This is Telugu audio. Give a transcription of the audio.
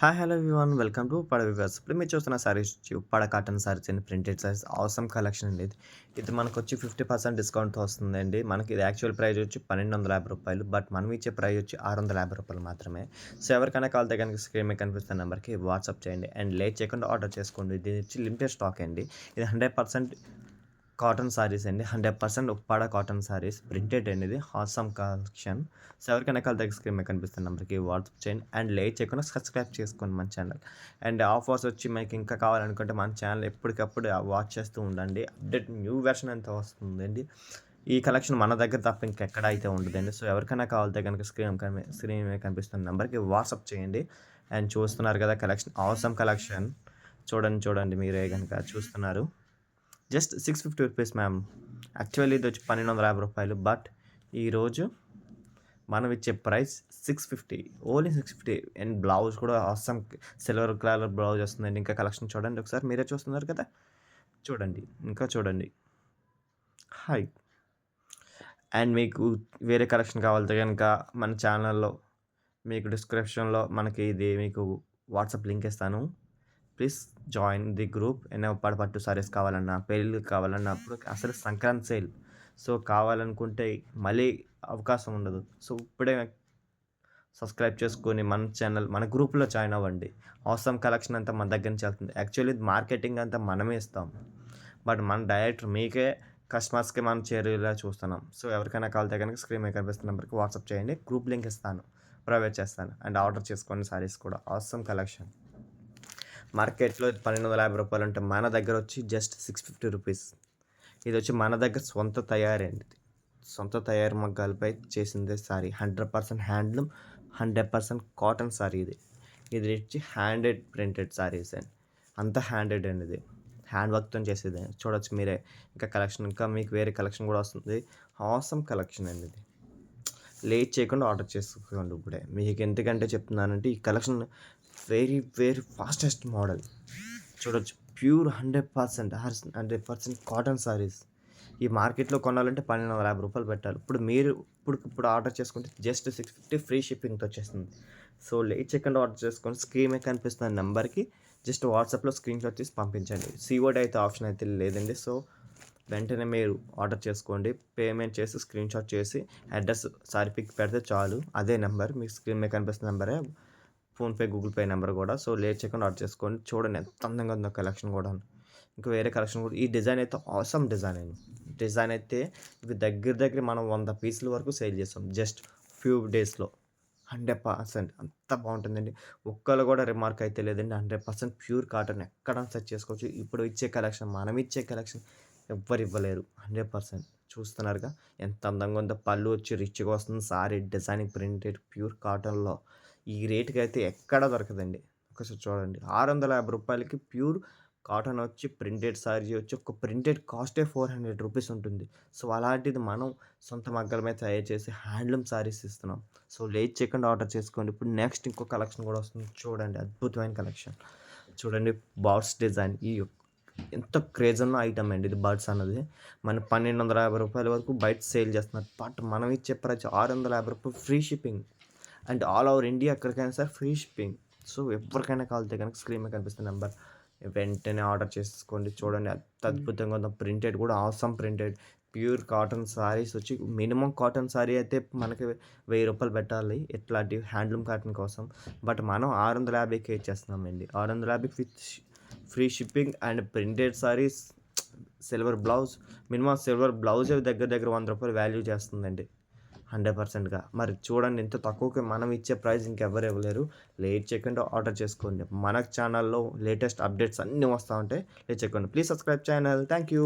Hi hello everyone welcome to Uppada viewers. ఇప్పుడు మీరు చూస్తున్న సారీస్ వచ్చి ఉప్పాడ కాటన్ సారీస్ అండి, ప్రింటెడ్ సారీస్ ఆసమ్ కలెక్షన్ అండి. ఇది మనకు వచ్చి 50% డిస్కౌంట్తో వస్తుందండి. మనకి ఇది యాక్చువల్ ప్రైస్ వచ్చి రూ. 1250, బట్ మనం ఇచ్చే ప్రైస్ వచ్చి రూ. 650 మాత్రమే. సో ఎవరికైనా కావాలితే కనుక స్క్రీన్ మీద కనిపిస్తున్న నెంబర్కి వాట్సాప్ చేయండి అండ్ లేట్ చేయకుండా ఆర్డర్ చేసుకోండి. ఇది వచ్చి లిమిటెడ్ స్టాక్ అండి. ఇది 100% కాటన్ సారీస్ అండి. 100% ఉప్పాడ కాటన్ సారీస్ ప్రింటెడ్ అండి. ఇది హాసమ్ కలెక్షన్. సో ఎవరికైనా కాల్ దగ్గర స్క్రీన్ మీద కనిపిస్తున్న నెంబర్కి వాట్సాప్ చేయండి అండ్ లేట్ చేయకుండా సబ్స్క్రైబ్ చేసుకోండి మన ఛానల్. అండ్ ఆఫర్స్ వచ్చి మీకు ఇంకా కావాలనుకుంటే మన ఛానల్ ఎప్పటికప్పుడు వాచ్ చేస్తూ ఉండండి. అప్డేట్ న్యూ వెర్షన్ ఎంత వస్తుందండి. ఈ కలెక్షన్ మన దగ్గర తప్ప ఇంకెక్కడ అయితే ఉండదండి. సో ఎవరికైనా కావాలితే కనుక స్క్రీన్ మీద కనిపిస్తున్న నెంబర్కి వాట్సాప్ చేయండి. అండ్ చూస్తున్నారు కదా కలెక్షన్, ఆసమ్ కలెక్షన్. చూడండి మీరే కనుక చూస్తున్నారు. జస్ట్ రూ. 650 మ్యామ్. యాక్చువల్లీ ఇది వచ్చి రూ. 1250, బట్ ఈరోజు మనం ఇచ్చే ప్రైస్ 650, ఓన్లీ 650. అండ్ బ్లౌజ్ కూడా ఆసమ్ సిల్వర్ కలర్ బ్లౌజ్ వస్తుందండి. ఇంకా కలెక్షన్ చూడండి ఒకసారి, మీరే చూస్తున్నారు కదా, చూడండి ఇంకా చూడండి. హాయ్. అండ్ మీకు వేరే కలెక్షన్ కావాలితే కనుక మన ఛానల్లో మీకు డిస్క్రిప్షన్లో మనకి ఇది మీకు వాట్సాప్ లింక్ ఇస్తాను. Please join the group. Uppada పట్టు సారీస్ కావాలన్నా, పెళ్ళిళ్ళకి కావాలన్నా, అప్పుడు అసలు సంక్రాంతి సేల్. సో కావాలనుకుంటే మళ్ళీ అవకాశం ఉండదు. సో ఇప్పుడే సబ్స్క్రైబ్ చేసుకొని మన ఛానల్, మన గ్రూప్లో జాయిన్ అవ్వండి. ఆసమ్ కలెక్షన్ అంతా మన దగ్గర నుంచి వెళ్తుంది. యాక్చువల్లీ మార్కెటింగ్ అంతా మనమే ఇస్తాం, బట్ మన డైరెక్ట్ మీకే కస్టమర్స్కి మనం చేరేలా చూస్తున్నాం. సో ఎవరికైనా కావాలితే కనుక స్క్రీన్ మీద కనిపిస్తున్న నెంబర్కి వాట్సాప్ చేయండి. గ్రూప్ లింక్ ఇస్తాను, ప్రొవైడ్ చేస్తాను అండ్ ఆర్డర్ చేసుకోండి సారీస్ కూడా. Awesome collection. మార్కెట్‌లో ఇది రూ. 1250 ఉంటే మన దగ్గర వచ్చి జస్ట్ రూ. 650. ఇది వచ్చి మన దగ్గర సొంత తయారీ అండి ఇది. సొంత తయారు మగ్గాలపై చేసిందే సారీ. 100% హ్యాండ్లూమ్, 100% కాటన్ సారీ ఇది. ఇది వచ్చి హ్యాండెడ్ ప్రింటెడ్ సారీస్ అండి. అంతా హ్యాండెడ్ అండి ఇది. హ్యాండ్ వర్క్‌తో చేసేదే. చూడొచ్చు మీరే. ఇంకా కలెక్షన్, ఇంకా మీకు వేరే కలెక్షన్ కూడా వస్తుంది. ఆసమ్ కలెక్షన్ అండి ఇది. లేట్ చేయకుండా ఆర్డర్ చేసుకోండి ఇప్పుడే. మీకు ఎందుకంటే చెప్తున్నానంటే ఈ కలెక్షన్ వెరీ ఫాస్టెస్ట్ మోడల్. చూడొచ్చు, ప్యూర్ 100% కాటన్ సారీస్. ఈ మార్కెట్లో కొనాలంటే రూ. 1250 పెట్టాలి. ఇప్పుడు ఆర్డర్ చేసుకుంటే జస్ట్ 650 ఫ్రీ షిప్పింగ్తో వచ్చేస్తుంది. సో లేట్ చేయకుండా ఆర్డర్ చేసుకొని స్క్రీన్ మీద కనిపిస్తున్న నెంబర్కి జస్ట్ వాట్సాప్లో స్క్రీన్ షాట్ తీసి పంపించండి. సీఓడి అయితే ఆప్షన్ అయితే లేదండి. సో వెంటనే మీరు ఆర్డర్ చేసుకోండి. పేమెంట్ చేసి స్క్రీన్ షాట్ చేసి అడ్రస్ సారీ పిక్ పెడితే చాలు. అదే నెంబర్, మీకు స్క్రీన్ మీద కనిపిస్తున్న నెంబరే ఫోన్పే, గూగుల్ పే నెంబర్ కూడా. సో లేట్ చేయకుండా ఆర్డర్ చేసుకోండి. చూడండి ఎంత అందంగా ఉందో కలెక్షన్ కూడా. ఇంకా వేరే కలెక్షన్ కూడా. ఈ డిజైన్ అయితే ఆసమ్ డిజైన్ అండి. డిజైన్ అయితే ఇవి దగ్గర మనం 100 పీసుల వరకు సేల్ చేస్తాం జస్ట్ ఫ్యూ డేస్లో. 100% అంత బాగుంటుందండి. ఒక్కళ్ళు కూడా రిమార్క్ అయితే లేదండి. 100% ప్యూర్ కాటన్ ఎక్కడ సెర్చ్ చేసుకోవచ్చు. ఇప్పుడు ఇచ్చే కలెక్షన్, మనం ఇచ్చే కలెక్షన్ ఎవ్వరు ఇవ్వలేరు. 100% చూస్తున్నారుగా ఎంత అందంగా ఉందో. పళ్ళు వచ్చి రిచ్గా వస్తుంది. సారీ డిజైనింగ్ ప్రింటెడ్ ప్యూర్ కాటన్లో ఈ రేటుకి అయితే ఎక్కడా దొరకదండి. ఒకసారి చూడండి, రూ. 650కి ప్యూర్ కాటన్ వచ్చి ప్రింటెడ్ సారీ వచ్చి ఒక ప్రింటెడ్ కాస్టే రూ. 400 ఉంటుంది. సో అలాంటిది మనం సొంత మగ్గల మీద తయారు చేసి హ్యాండ్లూమ్ సారీస్ ఇస్తున్నాం. సో లేట్ చేయకుండా ఆర్డర్ చేసుకోండి. ఇప్పుడు నెక్స్ట్ ఇంకో కలెక్షన్ కూడా వస్తుంది. చూడండి, అద్భుతమైన కలెక్షన్. చూడండి, బర్డ్స్ డిజైన్. ఎంత క్రేజ్ ఉన్న ఐటమ్ అండి ఇది. బర్డ్స్ అన్నది మన రూ. 1250 వరకు బయట సేల్ చేస్తున్నారు. బట్ మనం ఇచ్చే ప్రైస్ రూ. 650 free shipping. And all over India ఎక్కడికైనా సరే ఫ్రీ షిప్పింగ్. సో ఎవరికైనా కావాలితే కనుక స్క్రీన్ మీద కనిపిస్తున్న నెంబర్ వెంటనే ఆర్డర్ చేసుకోండి. చూడండి ఎంత అద్భుతంగా ఉందో. ప్రింటెడ్ కూడా awesome printed pure cotton saris వచ్చి మినిమం కాటన్ సారీ అయితే మనకి రూ. 1000 పెట్టాలి ఇట్లాంటి హ్యాండ్లూమ్ కాటన్ కోసం. బట్ మనం 650కే ఇచ్చేస్తున్నామండి. 650 with free shipping and printed saris, silver blouse. Minimum silver blouse దగ్గర రూ. 100 వాల్యూ చేస్తుందండి 100%గా. మరి చూడండి, ఇంత తక్కువకి మనం ఇచ్చే ప్రైస్ ఇంకెవ్వరు ఇవ్వలేరు. లేట్ చేయకుండా ఆర్డర్ చేసుకోండి. మన ఛానల్లో లేటెస్ట్ అప్డేట్స్ అన్నీ వస్తూ ఉంటాయి. లేట్ చేయకండి. Please subscribe channel. Thank you.